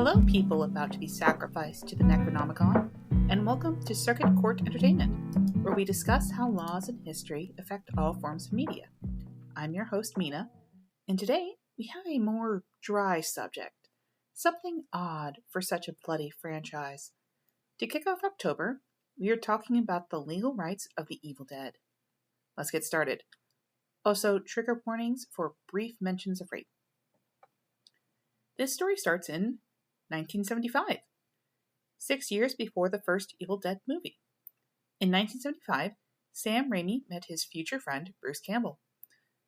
Hello, people about to be sacrificed to the Necronomicon, and welcome to Circuit Court Entertainment, where we discuss how laws and history affect all forms of media. I'm your host, Mina, and today we have a more dry subject, something odd for such a bloody franchise. To kick off October, we are talking about the legal rights of the Evil Dead. Let's get started. Also, trigger warnings for brief mentions of rape. This story starts in 1975, 6 years before the first Evil Dead movie. In 1975, Sam Raimi met his future friend, Bruce Campbell.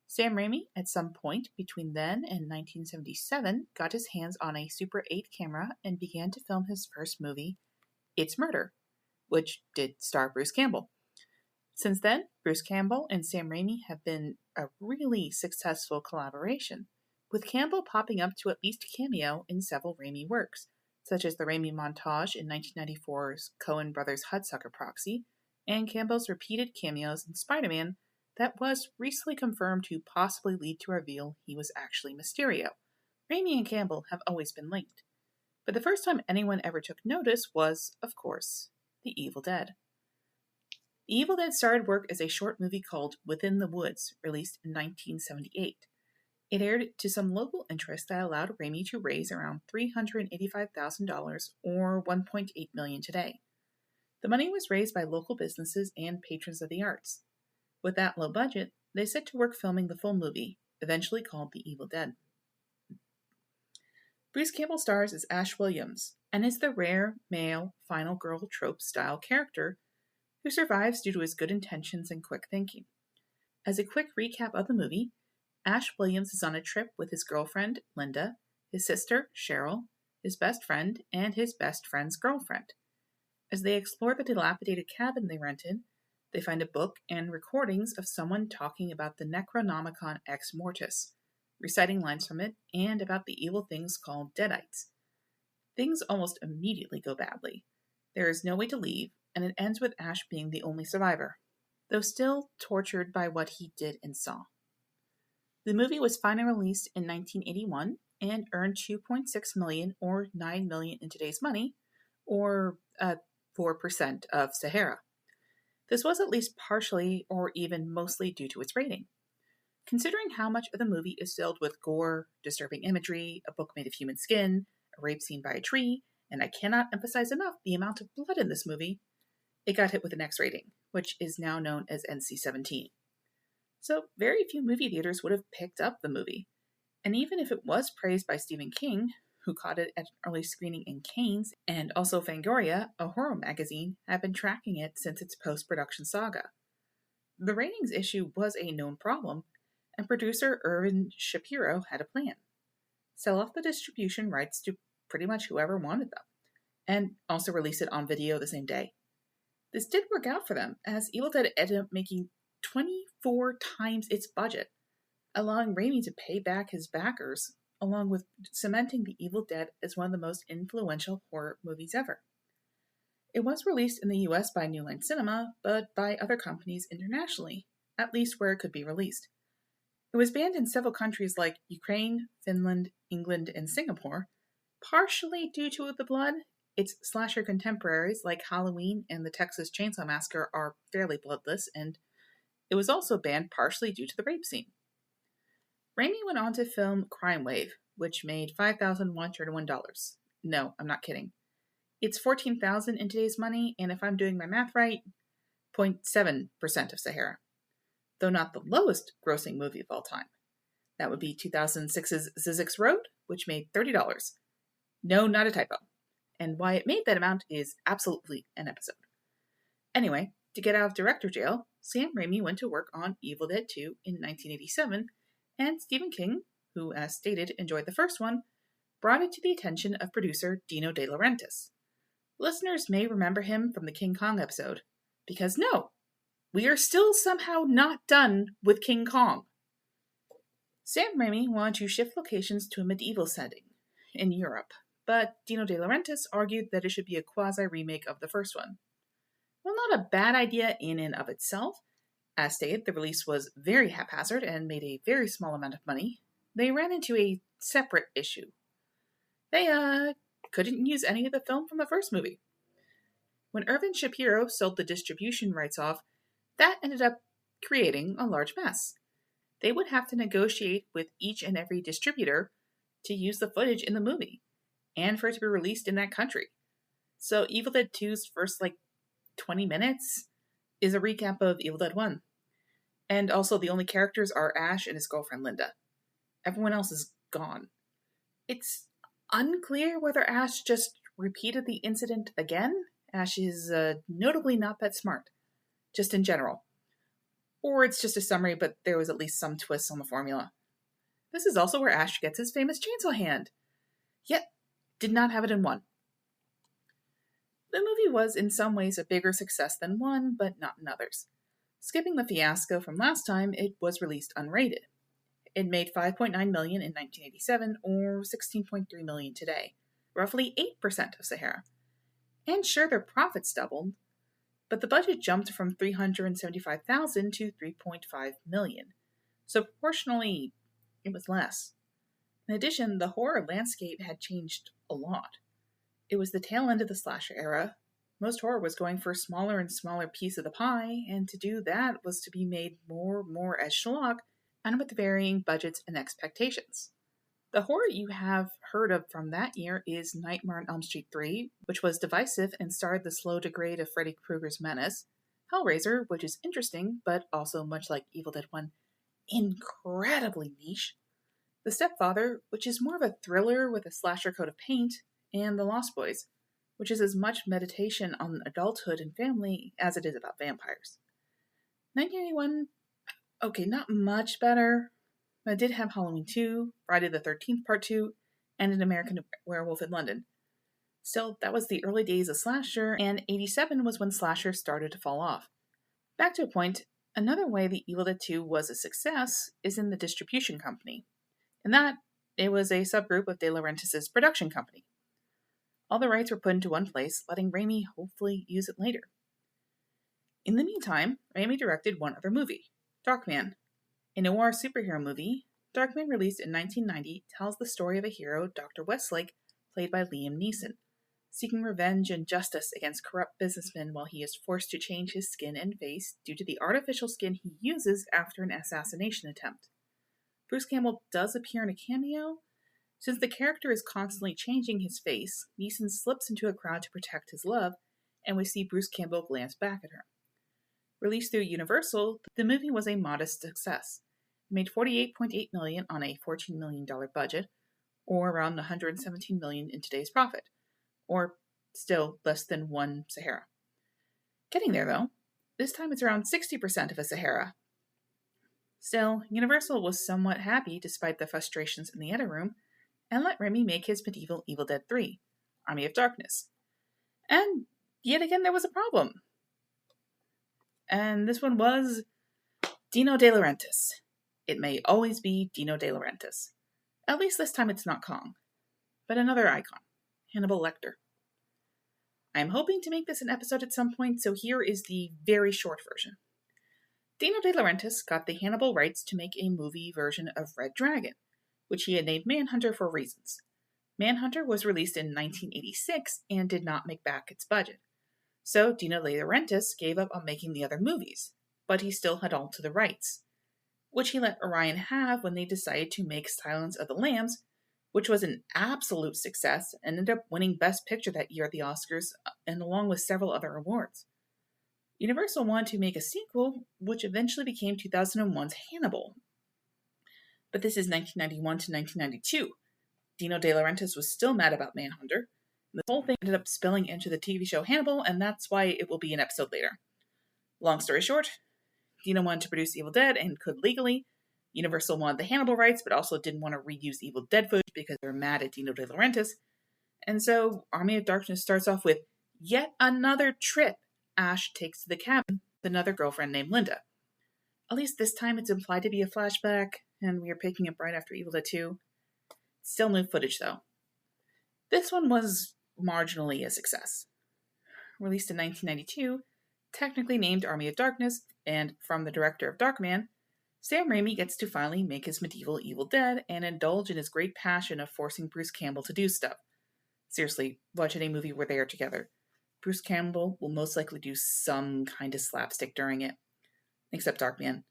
Sam Raimi, at some point between then and 1977, got his hands on a Super 8 camera and began to film his first movie, It's Murder, which did star Bruce Campbell. Since then, Bruce Campbell and Sam Raimi have been a really successful collaboration, with Campbell popping up to at least cameo in several Raimi works, such as the Raimi montage in 1994's Coen Brothers' Hudsucker Proxy, and Campbell's repeated cameos in Spider-Man that was recently confirmed to possibly lead to a reveal he was actually Mysterio. Raimi and Campbell have always been linked, but the first time anyone ever took notice was, of course, The Evil Dead. The Evil Dead started work as a short movie called Within the Woods, released in 1978. It aired to some local interest that allowed Raimi to raise around $385,000 or $1.8 million today. The money was raised by local businesses and patrons of the arts. With that low budget, they set to work filming the full movie, eventually called The Evil Dead. Bruce Campbell stars as Ash Williams and is the rare male final girl trope style character who survives due to his good intentions and quick thinking. As a quick recap of the movie, Ash Williams is on a trip with his girlfriend, Linda, his sister, Cheryl, his best friend, and his best friend's girlfriend. As they explore the dilapidated cabin they rented, they find a book and recordings of someone talking about the Necronomicon Ex Mortis, reciting lines from it, and about the evil things called Deadites. Things almost immediately go badly. There is no way to leave, and it ends with Ash being the only survivor, though still tortured by what he did and saw. The movie was finally released in 1981 and earned $2.6 million or $9 million in today's money, or 4% of Sahara. This was at least partially or even mostly due to its rating. Considering how much of the movie is filled with gore, disturbing imagery, a book made of human skin, a rape scene by a tree, and I cannot emphasize enough the amount of blood in this movie, it got hit with an X rating, which is now known as NC-17. So very few movie theaters would have picked up the movie. And even if it was praised by Stephen King, who caught it at an early screening in Cannes, and also Fangoria, a horror magazine, have been tracking it since its post-production saga. The ratings issue was a known problem, and producer Irvin Shapiro had a plan. Sell off the distribution rights to pretty much whoever wanted them, and also release it on video the same day. This did work out for them, as Evil Dead ended up making 24 times its budget, allowing Raimi to pay back his backers, along with cementing The Evil Dead as one of the most influential horror movies ever. It was released in the US by New Line Cinema, but by other companies internationally, at least where it could be released. It was banned in several countries like Ukraine, Finland, England, and Singapore, partially due to the blood. Its slasher contemporaries like Halloween and the Texas Chainsaw Massacre are fairly bloodless, and it was also banned partially due to the rape scene. Raimi went on to film Crime Wave, which made $5,101. No, I'm not kidding. It's $14,000 in today's money, and if I'm doing my math right, 0.7% of Sahara. Though not the lowest grossing movie of all time. That would be 2006's Zizix Road, which made $30. No, not a typo. And why it made that amount is absolutely an episode. Anyway, to get out of director jail, Sam Raimi went to work on Evil Dead 2 in 1987, and Stephen King, who, as stated, enjoyed the first one, brought it to the attention of producer Dino De Laurentiis. Listeners may remember him from the King Kong episode, because no, we are still somehow not done with King Kong. Sam Raimi wanted to shift locations to a medieval setting in Europe, but Dino De Laurentiis argued that it should be a quasi-remake of the first one. Well, not a bad idea in and of itself. As stated, the release was very haphazard and made a very small amount of money. They ran into a separate issue. They couldn't use any of the film from the first movie. When Irvin Shapiro sold the distribution rights off, that ended up creating a large mess. They would have to negotiate with each and every distributor to use the footage in the movie, and for it to be released in that country. So Evil Dead 2's first 20 minutes is a recap of Evil Dead 1. And also the only characters are Ash and his girlfriend Linda. Everyone else is gone. It's unclear whether Ash just repeated the incident again. Ash is notably not that smart, just in general. Or it's just a summary, but there was at least some twists on the formula. This is also where Ash gets his famous chainsaw hand. Yet, did not have it in 1. The movie was in some ways a bigger success than 1, but not in others. Skipping the fiasco from last time, it was released unrated. It made $5.9 million in 1987, or $16.3 million today, roughly 8% of Sahara. And sure, their profits doubled, but the budget jumped from $375,000 to $3.5 million, so proportionally, it was less. In addition, the horror landscape had changed a lot. It was the tail end of the slasher era. Most horror was going for a smaller and smaller piece of the pie, and to do that was to be made more as schlock, and with varying budgets and expectations. The horror you have heard of from that year is Nightmare on Elm Street 3, which was divisive and starred the slow degrade of Freddy Krueger's menace, Hellraiser, which is interesting, but also much like Evil Dead 1, incredibly niche, The Stepfather, which is more of a thriller with a slasher coat of paint, and The Lost Boys, which is as much meditation on adulthood and family as it is about vampires. 1981, okay, not much better. But it did have Halloween 2, Friday the 13th Part 2, and An American Werewolf in London. Still, that was the early days of slasher, and 87 was when slasher started to fall off. Back to a point, another way the Evil Dead 2 was a success is in the distribution company. In that, it was a subgroup of De Laurentiis' production company. All the rights were put into one place, letting Raimi hopefully use it later. In the meantime, Raimi directed one other movie, Darkman. A noir superhero movie, Darkman, released in 1990, tells the story of a hero, Dr. Westlake, played by Liam Neeson, seeking revenge and justice against corrupt businessmen while he is forced to change his skin and face due to the artificial skin he uses after an assassination attempt. Bruce Campbell does appear in a cameo. Since the character is constantly changing his face, Neeson slips into a crowd to protect his love, and we see Bruce Campbell glance back at her. Released through Universal, the movie was a modest success. It made $48.8 million on a $14 million budget, or around $117 million in today's profit, or still less than 1 Sahara. Getting there, though. This time it's around 60% of a Sahara. Still, Universal was somewhat happy despite the frustrations in the edit room, and let Raimi make his medieval Evil Dead 3, Army of Darkness. And yet again there was a problem. And this one was Dino De Laurentiis. It may always be Dino De Laurentiis. At least this time it's not Kong, but another icon, Hannibal Lecter. I'm hoping to make this an episode at some point, so here is the very short version. Dino De Laurentiis got the Hannibal rights to make a movie version of Red Dragon, which he had named Manhunter for reasons. Manhunter was released in 1986 and did not make back its budget. So Dino De Laurentiis gave up on making the other movies, but he still had all to the rights, which he let Orion have when they decided to make Silence of the Lambs, which was an absolute success and ended up winning Best Picture that year at the Oscars, and along with several other awards. Universal wanted to make a sequel, which eventually became 2001's Hannibal. But this is 1991 to 1992. Dino De Laurentiis was still mad about Manhunter. The whole thing ended up spilling into the TV show Hannibal, and that's why it will be an episode later. Long story short, Dino wanted to produce Evil Dead and could legally. Universal wanted the Hannibal rights, but also didn't want to reuse Evil Dead footage because they're mad at Dino De Laurentiis. And so Army of Darkness starts off with yet another trip Ash takes to the cabin with another girlfriend named Linda. At least this time it's implied to be a flashback, and we are picking up right after Evil Dead 2. Still new footage, though. This one was marginally a success. Released in 1992, technically named Army of Darkness, and from the director of Darkman, Sam Raimi gets to finally make his medieval Evil Dead and indulge in his great passion of forcing Bruce Campbell to do stuff. Seriously, watch any movie where they are together. Bruce Campbell will most likely do some kind of slapstick during it, except Darkman.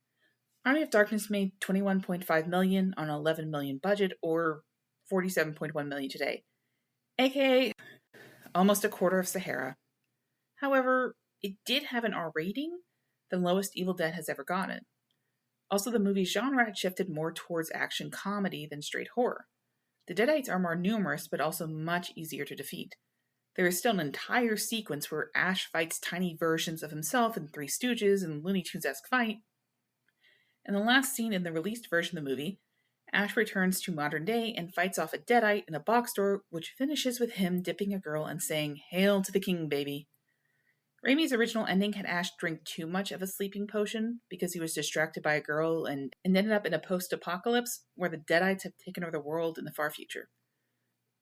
Army of Darkness made $21.5 million on an $11 million budget, or $47.1 million today, aka almost a quarter of Sahara. However, it did have an R rating, the lowest Evil Dead has ever gotten. Also, the movie's genre had shifted more towards action comedy than straight horror. The Deadites are more numerous, but also much easier to defeat. There is still an entire sequence where Ash fights tiny versions of himself in Three Stooges and Looney Tunes-esque fight. In the last scene in the released version of the movie, Ash returns to modern day and fights off a Deadite in a box store, which finishes with him dipping a girl and saying, "Hail to the king, baby." Raimi's original ending had Ash drink too much of a sleeping potion because he was distracted by a girl and ended up in a post-apocalypse where the Deadites have taken over the world in the far future.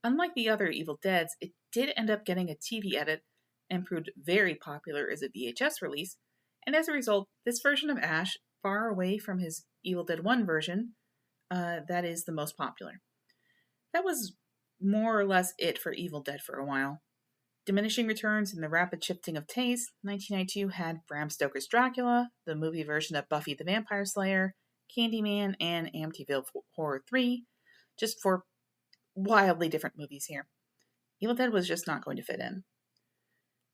Unlike the other Evil Deads, it did end up getting a TV edit and proved very popular as a VHS release, and as a result, this version of Ash, far away from his Evil Dead 1 version, that is the most popular. That was more or less it for Evil Dead for a while. Diminishing returns and the rapid shifting of taste, 1992 had Bram Stoker's Dracula, the movie version of Buffy the Vampire Slayer, Candyman, and Amityville Horror 3, just for wildly different movies here. Evil Dead was just not going to fit in.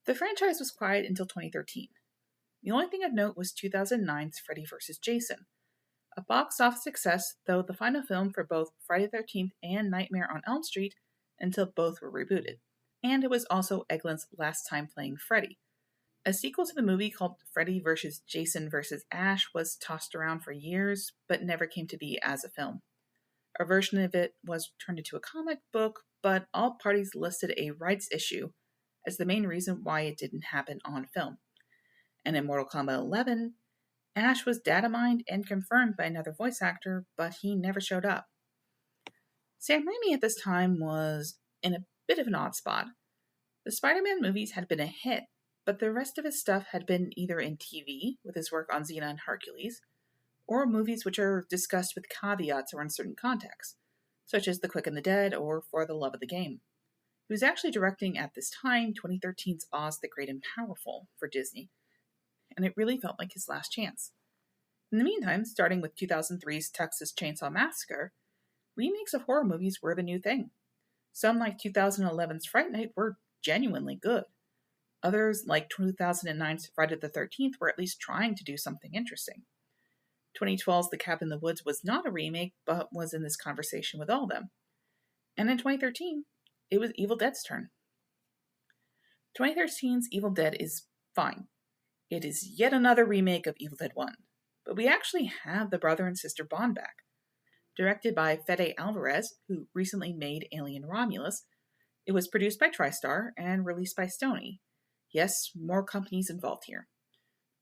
The franchise was quiet until 2013. The only thing of note was 2009's Freddy vs. Jason. A box office success, though the final film for both Friday the 13th and Nightmare on Elm Street until both were rebooted. And it was also Eglant's last time playing Freddy. A sequel to the movie called Freddy vs. Jason vs. Ash was tossed around for years, but never came to be as a film. A version of it was turned into a comic book, but all parties listed a rights issue as the main reason why it didn't happen on film. And in Mortal Kombat 11, Ash was data mined and confirmed by another voice actor, but he never showed up. Sam Raimi at this time was in a bit of an odd spot. The Spider-Man movies had been a hit, but the rest of his stuff had been either in TV, with his work on Xena and Hercules, or movies which are discussed with caveats or in certain contexts, such as The Quick and the Dead or For the Love of the Game. He was actually directing at this time 2013's Oz the Great and Powerful for Disney, and it really felt like his last chance. In the meantime, starting with 2003's Texas Chainsaw Massacre, remakes of horror movies were the new thing. Some, like 2011's Fright Night, were genuinely good. Others, like 2009's Friday the 13th, were at least trying to do something interesting. 2012's The Cabin in the Woods was not a remake, but was in this conversation with all of them. And in 2013, it was Evil Dead's turn. 2013's Evil Dead is fine. It is yet another remake of Evil Dead 1, but we actually have the brother and sister bond back. Directed by Fede Alvarez, who recently made Alien Romulus, it was produced by TriStar and released by Sony. Yes, more companies involved here.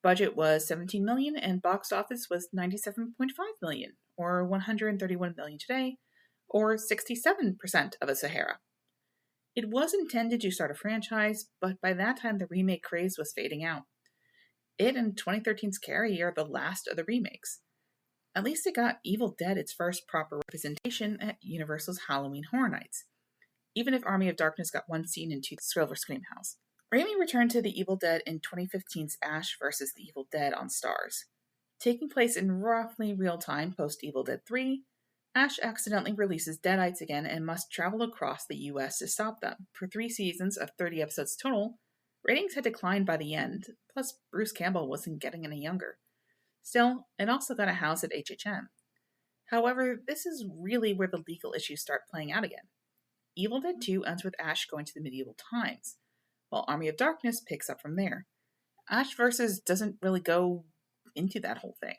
Budget was $17 million and box office was $97.5 million, or $131 million today, or 67% of a Sahara. It was intended to start a franchise, but by that time the remake craze was fading out. It and 2013's Carrie are the last of the remakes. At least it got Evil Dead its first proper representation at Universal's Halloween Horror Nights, even if Army of Darkness got one scene into the Silver Scream House. Raimi returned to The Evil Dead in 2015's Ash vs. the Evil Dead on Starz. Taking place in roughly real time post-Evil Dead 3, Ash accidentally releases Deadites again and must travel across the US to stop them. For 3 seasons of 30 episodes total, ratings had declined by the end, plus Bruce Campbell wasn't getting any younger. Still, it also got a house at HHN. However, this is really where the legal issues start playing out again. Evil Dead 2 ends with Ash going to the medieval times, while Army of Darkness picks up from there. Ash vs. doesn't really go into that whole thing.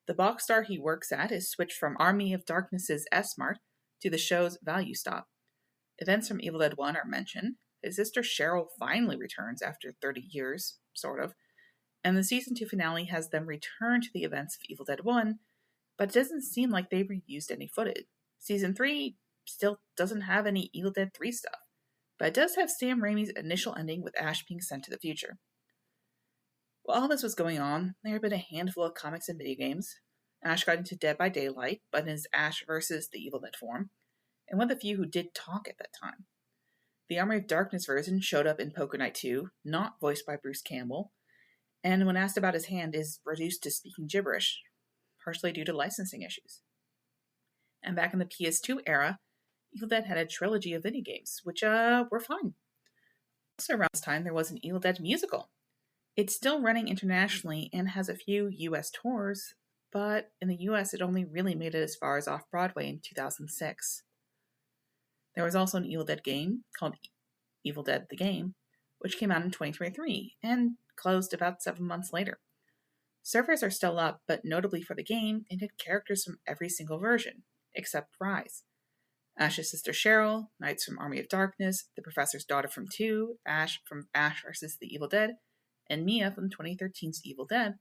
The box star he works at is switched from Army of Darkness's S-Mart to the show's Value Stop. Events from Evil Dead 1 are mentioned. His sister Cheryl finally returns after 30 years, sort of, and the season 2 finale has them return to the events of Evil Dead 1, but it doesn't seem like they reused any footage. Season 3 still doesn't have any Evil Dead 3 stuff, but it does have Sam Raimi's initial ending with Ash being sent to the future. While all this was going on, there had been a handful of comics and video games. Ash got into Dead by Daylight, but in his Ash vs. the Evil Dead form, and one of the few who did talk at that time. The Army of Darkness version showed up in Poker Night 2, not voiced by Bruce Campbell, and when asked about his hand is reduced to speaking gibberish, partially due to licensing issues. And back in the PS2 era, Evil Dead had a trilogy of video games, which were fine. Also around this time, there was an Evil Dead musical. It's still running internationally and has a few US tours, but in the US it only really made it as far as off-Broadway in 2006. There was also an Evil Dead game called Evil Dead the Game, which came out in 2023 and closed about 7 months later. Servers are still up, but notably for the game, it had characters from every single version, except Rise. Ash's sister Cheryl, Knights from Army of Darkness, the Professor's daughter from 2, Ash from Ash vs. the Evil Dead, and Mia from 2013's Evil Dead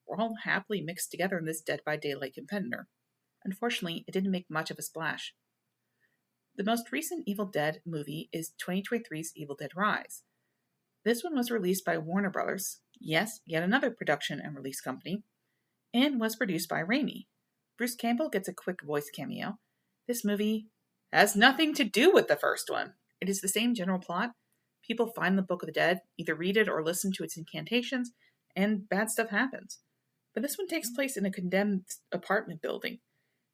were all happily mixed together in this Dead by Daylight competitor. Unfortunately, it didn't make much of a splash. The most recent Evil Dead movie is 2023's Evil Dead Rise. This one was released by Warner Brothers, yes, yet another production and release company, and was produced by Raimi. Bruce Campbell gets a quick voice cameo. This movie has nothing to do with the first one. It is the same general plot. People find the Book of the Dead, either read it or listen to its incantations, and bad stuff happens. But this one takes place in a condemned apartment building.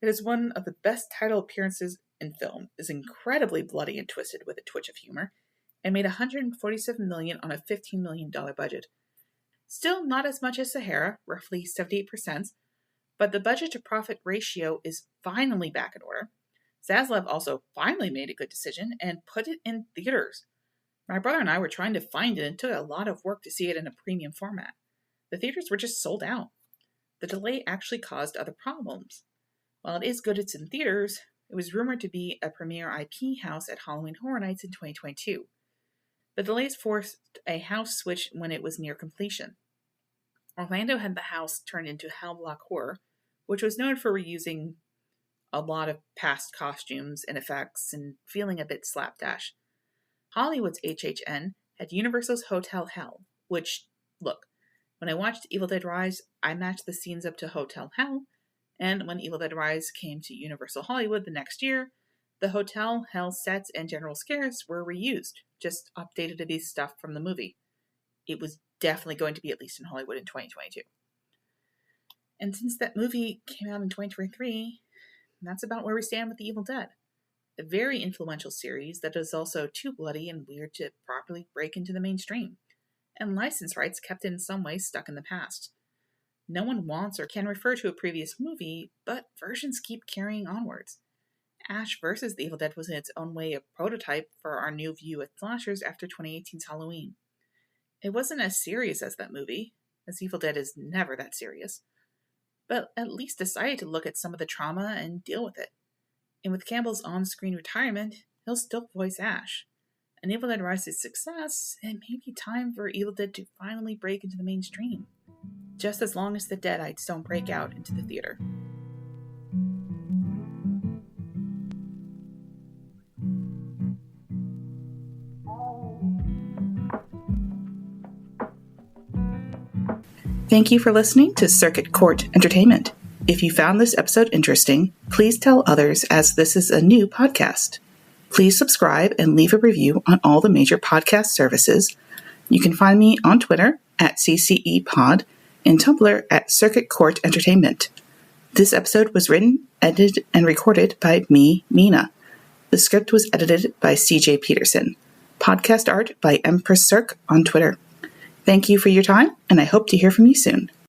It is one of the best title appearances in film, is incredibly bloody and twisted with a twitch of humor, and made $147 million on a $15 million budget. Still not as much as Sahara, roughly 78%, but the budget-to-profit ratio is finally back in order. Zaslav also finally made a good decision and put it in theaters. My brother and I were trying to find it and took a lot of work to see it in a premium format. The theaters were just sold out. The delay actually caused other problems. While it is good it's in theaters, it was rumored to be a premiere IP house at Halloween Horror Nights in 2022. The delays forced a house switch when it was near completion. Orlando had the house turned into Hellblock Horror, which was known for reusing a lot of past costumes and effects and feeling a bit slapdash. Hollywood's HHN had Universal's Hotel Hell, which, look, when I watched Evil Dead Rise, I matched the scenes up to Hotel Hell, and when Evil Dead Rise came to Universal Hollywood the next year, the Hotel Hell sets and general scares were reused, just updated to be stuff from the movie. It was definitely going to be at least in Hollywood in 2022. And since that movie came out in 2023, that's about where we stand with The Evil Dead. A very influential series that is also too bloody and weird to properly break into the mainstream, and license rights kept in some ways stuck in the past. No one wants or can refer to a previous movie, but versions keep carrying onwards. Ash vs. The Evil Dead was in its own way a prototype for our new view at slashers after 2018's Halloween. It wasn't as serious as that movie, as Evil Dead is never that serious, but at least decided to look at some of the trauma and deal with it. And with Campbell's on-screen retirement, he'll still voice Ash. And Evil Dead Rise's success, it may be time for Evil Dead to finally break into the mainstream, just as long as the Deadites don't break out into the theater. Thank you for listening to Circuit Court Entertainment. If you found this episode interesting, please tell others as this is a new podcast. Please subscribe and leave a review on all the major podcast services. You can find me on Twitter at CCEPod and Tumblr at Circuit Court Entertainment. This episode was written, edited, and recorded by me, Mina. The script was edited by CJ Peterson. Podcast art by Empress Cirque on Twitter. Thank you for your time, and I hope to hear from you soon.